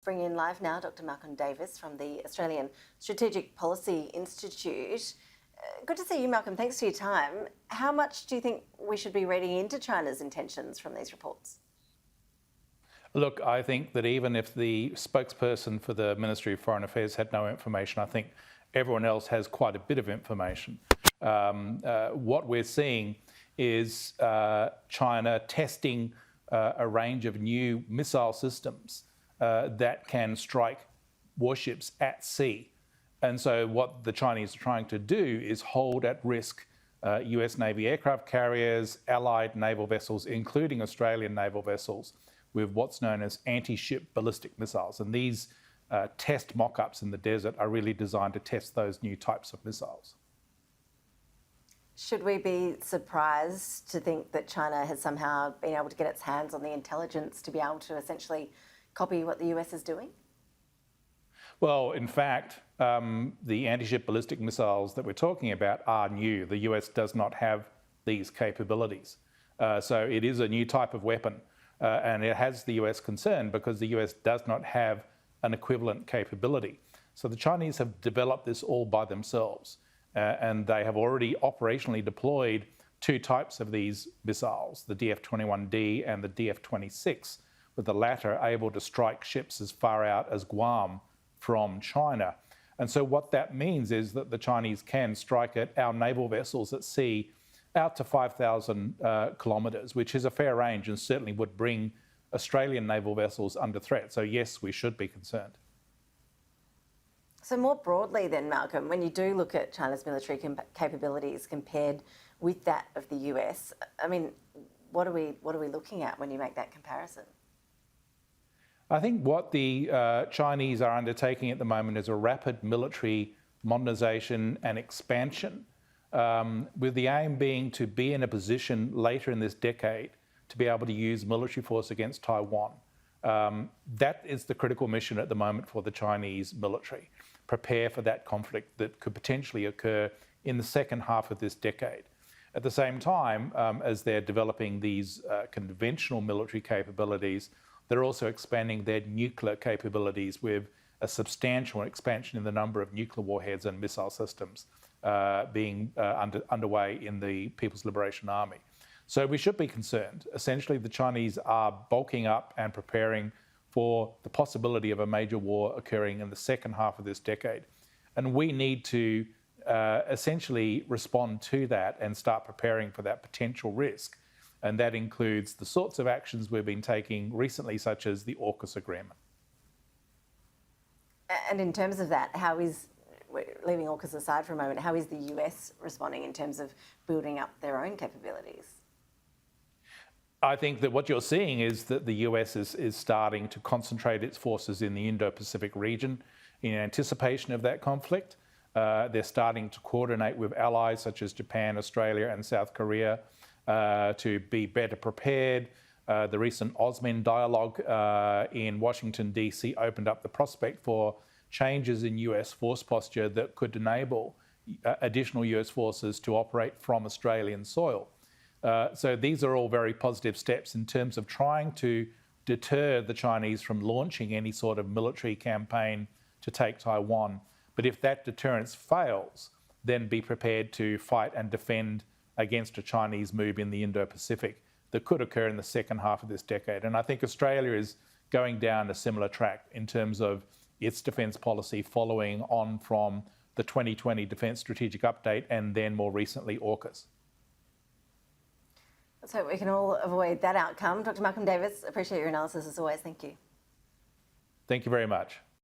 Bring in live now Dr. Malcolm Davis from the Australian Strategic Policy Institute. Good to see you, Malcolm. Thanks for your time. How much do you think we should be reading into China's intentions from these reports? Look, I think that even if the spokesperson for the Ministry of Foreign Affairs had no information, I think everyone else has quite a bit of information. What we're seeing is China testing a range of new missile systems that can strike warships at sea. And so what the Chinese are trying to do is hold at risk US Navy aircraft carriers, allied naval vessels, including Australian naval vessels, with what's known as anti-ship ballistic missiles. And these test mock-ups in the desert are really designed to test those new types of missiles. Should we be surprised to think that China has somehow been able to get its hands on the intelligence to be able to essentially copy what the US is doing? Well, in fact, the anti-ship ballistic missiles that we're talking about are new. The US does not have these capabilities. So it is a new type of weapon, and it has the US concerned because the US does not have an equivalent capability. So the Chinese have developed this all by themselves, and they have already operationally deployed two types of these missiles, the DF-21D and the DF-26, with the latter able to strike ships as far out as Guam from China. And so what that means is that the Chinese can strike at our naval vessels at sea out to 5,000 kilometres, which is a fair range and certainly would bring Australian naval vessels under threat. So yes, we should be concerned. So more broadly then, Malcolm, when you do look at China's military capabilities compared with that of the US, I mean, what are we looking at when you make that comparison? I think what the Chinese are undertaking at the moment is a rapid military modernisation and expansion, with the aim being to be in a position later in this decade to be able to use military force against Taiwan. That is the critical mission at the moment for the Chinese military. Prepare for that conflict that could potentially occur in the second half of this decade. At the same time, as they're developing these conventional military capabilities, they're also expanding their nuclear capabilities with a substantial expansion in the number of nuclear warheads and missile systems being underway in the People's Liberation Army. So we should be concerned. Essentially, the Chinese are bulking up and preparing for the possibility of a major war occurring in the second half of this decade. And we need to essentially respond to that and start preparing for that potential risk. And that includes the sorts of actions we've been taking recently, such as the AUKUS agreement. And in terms of that, leaving AUKUS aside for a moment, how is the US responding in terms of building up their own capabilities? I think that what you're seeing is that the US is starting to concentrate its forces in the Indo-Pacific region in anticipation of that conflict. They're starting to coordinate with allies such as Japan, Australia, and South Korea to be better prepared. The recent OSMIN dialogue in Washington, D.C. opened up the prospect for changes in US force posture that could enable additional US forces to operate from Australian soil. So these are all very positive steps in terms of trying to deter the Chinese from launching any sort of military campaign to take Taiwan. But if that deterrence fails, then be prepared to fight and defend against a Chinese move in the Indo-Pacific that could occur in the second half of this decade. And I think Australia is going down a similar track in terms of its defence policy following on from the 2020 Defence Strategic Update and then more recently AUKUS. Let's hope we can all avoid that outcome. Dr. Malcolm Davis, appreciate your analysis as always. Thank you. Thank you very much.